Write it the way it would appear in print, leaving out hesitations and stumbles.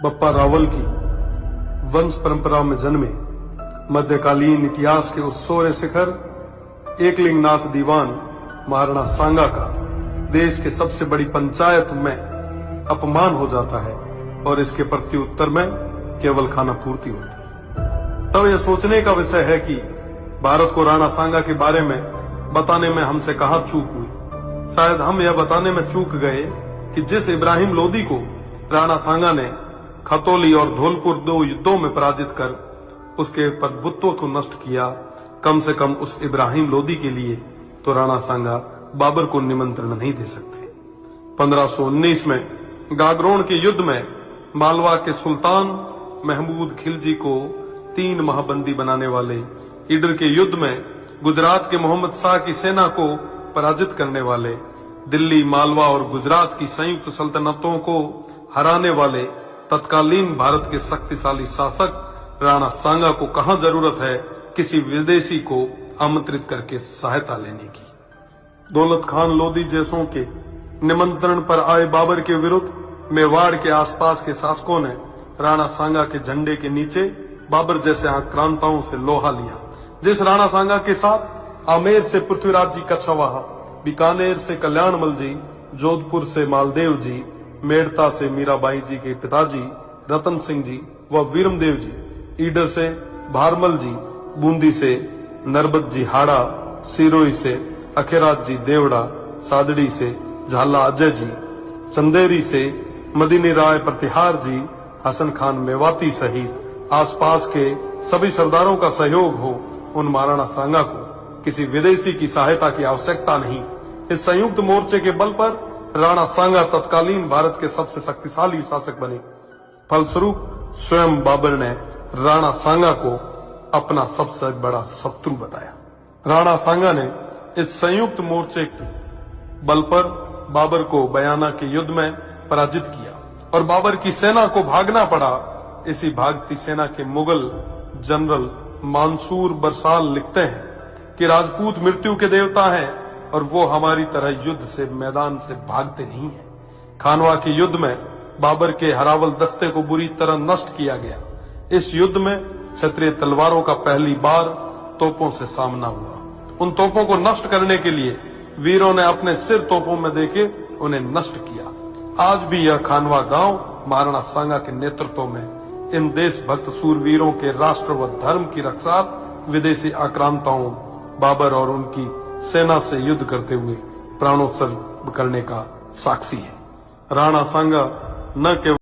बप्पा रावल की वंश परंपरा में जन्मे मध्यकालीन इतिहास के उस सोरे शिखर एकलिंगनाथ दीवान महाराणा सांगा का देश के सबसे बड़ी पंचायत में अपमान हो जाता है और इसके प्रत्युत्तर में केवल खाना पूर्ति होती है। तब यह सोचने का विषय है कि भारत को राणा सांगा के बारे में बताने में हमसे कहां चूक हुई। शायद हम यह बताने में चूक गए कि जिस इब्राहिम लोदी को राणा सांगा ने खतौली और धौलपुर 2 युद्धों में पराजित कर उसके प्रभुत्व को नष्ट किया, कम से कम उस इब्राहिम लोदी के लिए तो राणा सांगा बाबर को निमंत्रण नहीं दे सकते। 1519 में गागरोन के युद्ध में मालवा के सुल्तान महमूद खिलजी को 3 माह बंदी बनाने वाले, ईडर के युद्ध में गुजरात के मोहम्मद शाह की सेना को पराजित करने वाले, दिल्ली, मालवा और गुजरात की संयुक्त सल्तनतों को हराने वाले तत्कालीन भारत के शक्तिशाली शासक राणा सांगा को कहां जरूरत है किसी विदेशी को आमंत्रित करके सहायता लेने की। दौलत खान लोदी जैसों के निमंत्रण पर आए बाबर के विरुद्ध मेवाड़ के आसपास के शासकों ने राणा सांगा के झंडे के नीचे बाबर जैसे आक्रांताओं से लोहा लिया। जिस राणा सांगा के साथ आमेर से पृथ्वीराज जी कछवाहा, बीकानेर से कल्याणमल जी, जोधपुर से मालदेव जी, मेड़ता से मीराबाई जी के पिताजी रतन सिंह जी व वीरमदेव जी, ईडर से भारमल जी, बूंदी से नरबत जी हाड़ा, सिरोही से अखेराज जी देवड़ा, सादड़ी से झाला अजय जी, चंदेरी से मदीनी राय प्रतिहार जी, हसन खान मेवाती सहित आसपास के सभी सरदारों का सहयोग हो, उन महाराणा सांगा को किसी विदेशी की सहायता की आवश्यकता नहीं। इस संयुक्त मोर्चे के बल पर राणा सांगा तत्कालीन भारत के सबसे शक्तिशाली शासक बने। फलस्वरूप स्वयं बाबर ने राणा सांगा को अपना सबसे बड़ा शत्रु बताया। राणा सांगा ने इस संयुक्त मोर्चे के बल पर बाबर को बयाना के युद्ध में पराजित किया और बाबर की सेना को भागना पड़ा। इसी भागती सेना के मुगल जनरल मंसूर बरसाल लिखते हैं कि राजपूत मृत्यु के देवता हैं और वो हमारी तरह युद्ध से मैदान से भागते नहीं हैं। खानवा के युद्ध में बाबर के हरावल दस्ते को बुरी तरह नष्ट किया गया। इस युद्ध में क्षत्रिय तलवारों का पहली बार तोपों से सामना हुआ। उन तोपों को नष्ट करने के लिए वीरों ने अपने सिर तोपों में देके उन्हें नष्ट किया। आज भी यह खानवा गांव महाराणा सांगा के नेतृत्व में इन देशभक्त सूरवीरों के राष्ट्र व धर्म की रक्षा विदेशी आक्रांताओं बाबर और उनकी सेना से युद्ध करते हुए प्राणोत्सर्ग करने का साक्षी है। राणा सांगा न केवल